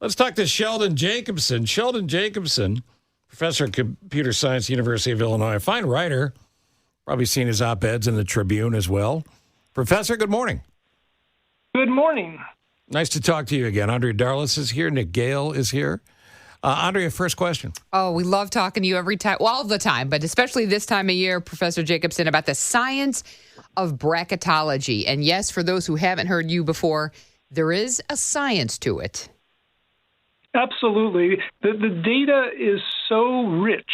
Let's talk to Sheldon Jacobson. Sheldon Jacobson, professor of computer science, University of Illinois, a fine writer. Probably seen his op-eds in the Tribune as well. Professor, good morning. Good morning. Nice to talk to you again. Andrea Darlis is here. Nick Gale is here. Andrea, first question. Oh, we love talking to you every time, well, all the time, but especially this time of year, Professor Jacobson, about the science of bracketology. And yes, for those who haven't heard you before, there is a science to it. Absolutely. The data is so rich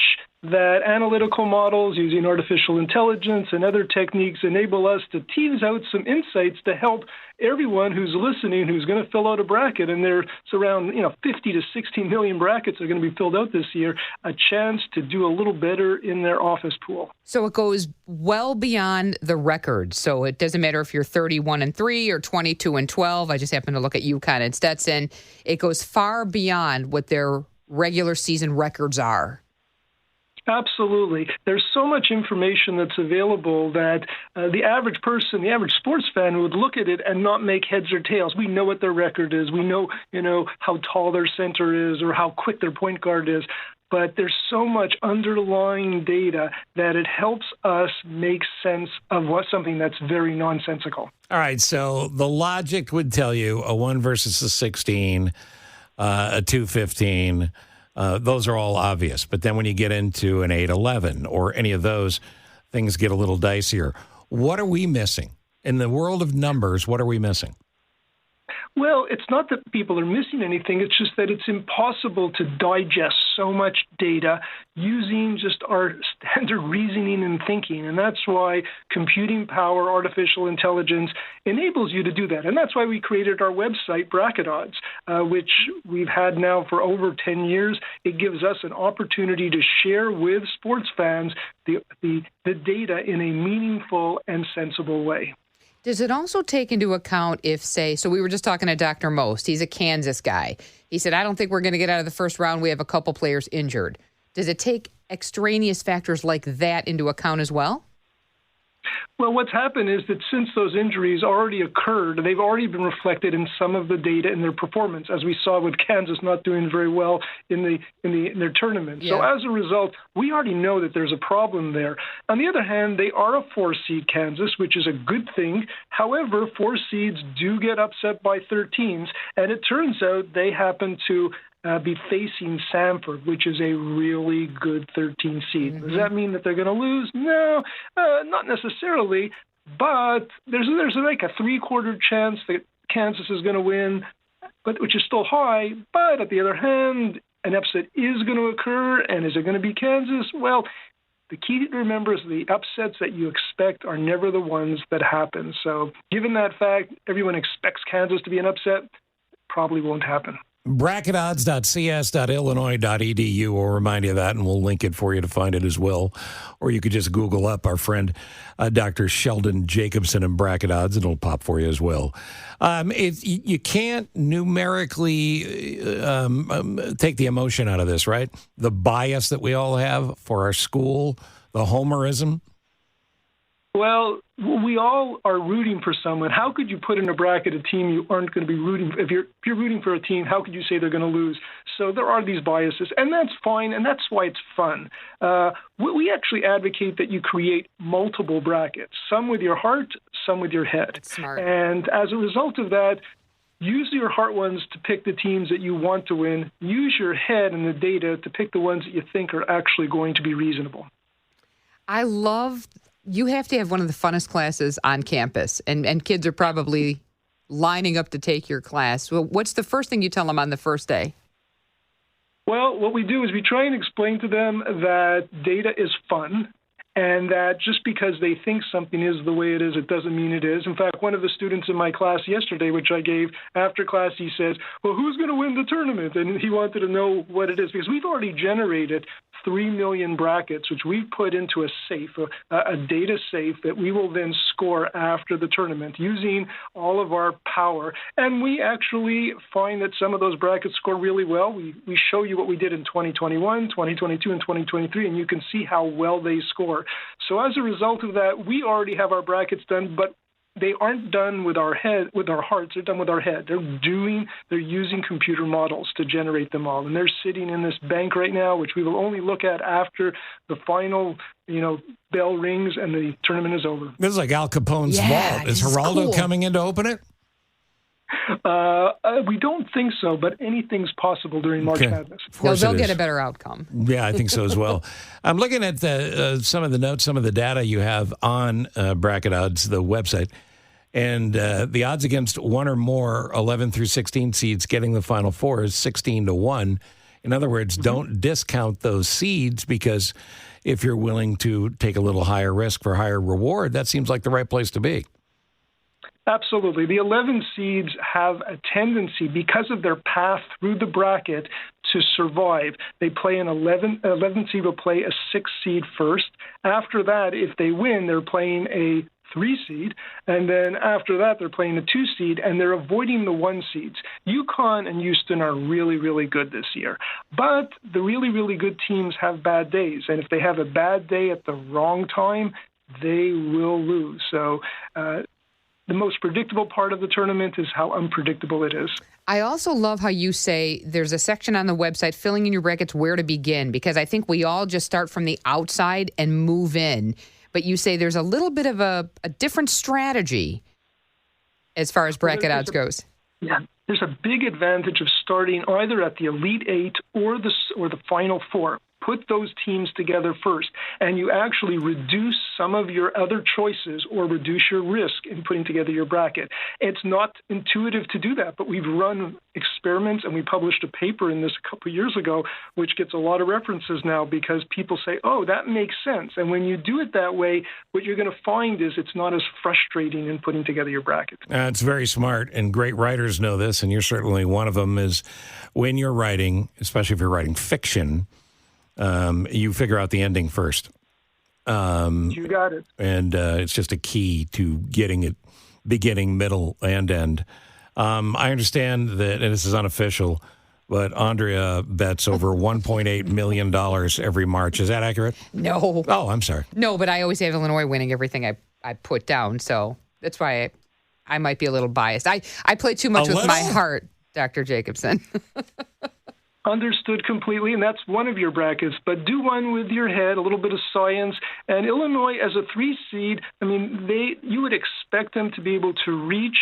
that analytical models using artificial intelligence and other techniques enable us to tease out some insights to help everyone who's listening, who's going to fill out a bracket, and there's around 50 to 60 million brackets are going to be filled out this year, a chance to do a little better in their office pool. So it goes well beyond the record. So it doesn't matter if you're 31-3 or 22-12. I just happen to look at UConn and Stetson. It goes far beyond what their regular season records are. Absolutely. There's so much information that's available that the average person, the average sports fan would look at it and not make heads or tails. We know what their record is. We know, how tall their center is or how quick their point guard is. But there's so much underlying data that it helps us make sense of something that's very nonsensical. All right, so the logic would tell you a 1 versus a 16, a 2-15, those are all obvious. But then when you get into an 8-11 or any of those, things get a little dicier. What are we missing? In the world of numbers, what are we missing? Well, it's not that people are missing anything. It's just that it's impossible to digest so much data using just our standard reasoning and thinking. And that's why computing power, artificial intelligence enables you to do that. And that's why we created our website, Bracket Odds, which we've had now for over 10 years. It gives us an opportunity to share with sports fans the data in a meaningful and sensible way. Does it also take into account if, say, so we were just talking to Dr. Most. He's a Kansas guy. He said, I don't think we're going to get out of the first round. We have a couple players injured. Does it take extraneous factors like that into account as well? Well, what's happened is that since those injuries already occurred, they've already been reflected in some of the data in their performance, as we saw with Kansas not doing very well in their tournament. Yeah. So as a result, we already know that there's a problem there. On the other hand, they are a 4-seed Kansas, which is a good thing. However, 4 seeds do get upset by 13s, and it turns out they happen to be facing Samford, which is a really good 13 seed. Mm-hmm. Does that mean that they're going to lose? No, not necessarily, but there's like a 3/4 chance that Kansas is going to win, but which is still high. But on the other hand, an upset is going to occur, and is it going to be Kansas? Well, the key to remember is the upsets that you expect are never the ones that happen. So given that fact, everyone expects Kansas to be an upset. Probably won't happen. Bracketodds.cs.illinois.edu will remind you of that, and we'll link it for you to find it as well. Or you could just Google up our friend Dr. Sheldon Jacobson and Bracket Odds, and it'll pop for you as well. You can't numerically take the emotion out of this, right? The bias that we all have for our school, the homerism. Well, we all are rooting for someone. How could you put in a bracket a team you aren't going to be rooting for? If you're rooting for a team, how could you say they're going to lose? So there are these biases, and that's fine, and that's why it's fun. We actually advocate that you create multiple brackets, some with your heart, some with your head. That's smart. And as a result of that, use your heart ones to pick the teams that you want to win. Use your head and the data to pick the ones that you think are actually going to be reasonable. You have to have one of the funnest classes on campus, and kids are probably lining up to take your class. Well, what's the first thing you tell them on the first day? Well, what we do is we try and explain to them that data is fun, and that just because they think something is the way it is, it doesn't mean it is. In fact, one of the students in my class yesterday, which I gave after class, he says, well, who's going to win the tournament? And he wanted to know what it is, because we've already generated 3 million brackets, which we've put into a safe, a data safe that we will then score after the tournament using all of our power. And we actually find that some of those brackets score really well. We show you what we did in 2021, 2022, and 2023, and you can see how well they score. So as a result of that, we already have our brackets done, but they aren't done with our hearts. They're done with our head. They're using computer models to generate them all, and they're sitting in this bank right now, which we will only look at after the final, bell rings and the tournament is over. This is like Al Capone's vault. Is Geraldo coming in to open it? We don't think so, but anything's possible during March Madness. They'll get a better outcome. Yeah, I think so as well. I'm looking at some of the notes, some of the data you have on Bracket Odds, the website, and the odds against one or more 11 through 16 seeds getting the Final Four is 16-1. In other words, don't discount those seeds, because if you're willing to take a little higher risk for higher reward, that seems like the right place to be. Absolutely. The 11 seeds have a tendency, because of their path through the bracket, to survive. They play an 11 seed will play a 6 seed first. After that, if they win, they're playing a 3 seed. And then after that, they're playing a 2 seed, and they're avoiding the 1 seeds. UConn and Houston are really, really good this year. But the really, really good teams have bad days. And if they have a bad day at the wrong time, they will lose. So, the most predictable part of the tournament is how unpredictable it is. I also love how you say there's a section on the website, filling in your brackets, where to begin, because I think we all just start from the outside and move in. But you say there's a little bit of a different strategy as far as bracket odds goes. Yeah, there's a big advantage of starting either at the Elite Eight or the Final Four. Put those teams together first, and you actually reduce some of your other choices or reduce your risk in putting together your bracket. It's not intuitive to do that, but we've run experiments, and we published a paper in this a couple of years ago, which gets a lot of references now because people say, oh, that makes sense. And when you do it that way, what you're going to find is it's not as frustrating in putting together your bracket. It's very smart, and great writers know this, and you're certainly one of them, is when you're writing, especially if you're writing fiction, you figure out the ending first. You got it. And it's just a key to getting it beginning, middle, and end. I understand that, and this is unofficial, but Andrea bets over $1.8 million every March. Is that accurate? No. Oh, I'm sorry. No, but I always have Illinois winning everything I put down, so that's why I might be a little biased. I play too much with my heart, Dr. Jacobson. Understood completely, and that's one of your brackets. But do one with your head, a little bit of science. And Illinois, as a 3 seed, you would expect them to be able to reach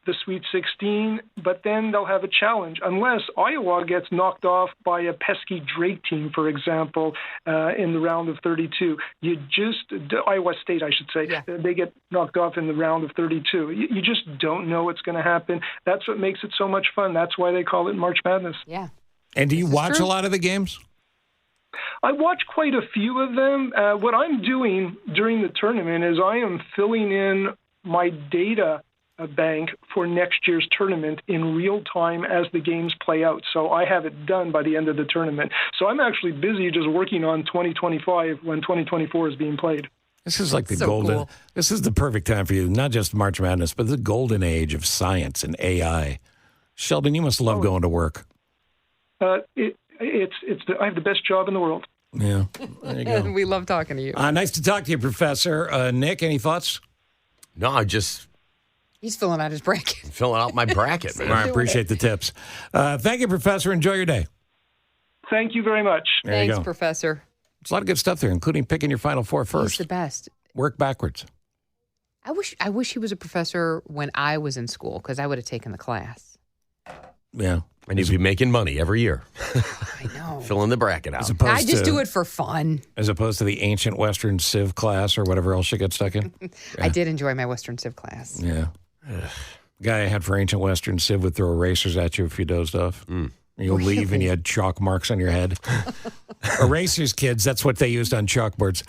the Sweet 16, but then they'll have a challenge, unless Iowa gets knocked off by a pesky Drake team, for example, in the round of 32. Iowa State, I should say, they get knocked off in the round of 32. You just don't know what's going to happen. That's what makes it so much fun. That's why they call it March Madness. Yeah. And do you watch a lot of the games? I watch quite a few of them. What I'm doing during the tournament is I am filling in my data bank for next year's tournament in real time as the games play out. So I have it done by the end of the tournament. So I'm actually busy just working on 2025 when 2024 is being played. This is like golden. Cool. This is the perfect time for you, not just March Madness, but the golden age of science and AI. Sheldon, you must love going to work. I have the best job in the world. Yeah, there you go. We love talking to you. Nice to talk to you, Professor. Nick, any thoughts? No, he's filling out his bracket. Filling out my bracket, man. I appreciate the tips. Thank you, Professor. Enjoy your day. Thank you very much. Thanks, Professor. There's a lot of good stuff there, including picking your Final Four first. He's the best. Work backwards. I wish he was a professor when I was in school, because I would have taken the class. Yeah. And you'd be making money every year. I know. Filling the bracket out. I just do it for fun. As opposed to the ancient Western Civ class or whatever else you get stuck in. Yeah. I did enjoy my Western Civ class. Yeah. The guy I had for ancient Western Civ would throw erasers at you if you dozed off. You'll leave and you had chalk marks on your head. Erasers, kids, that's what they used on chalkboards.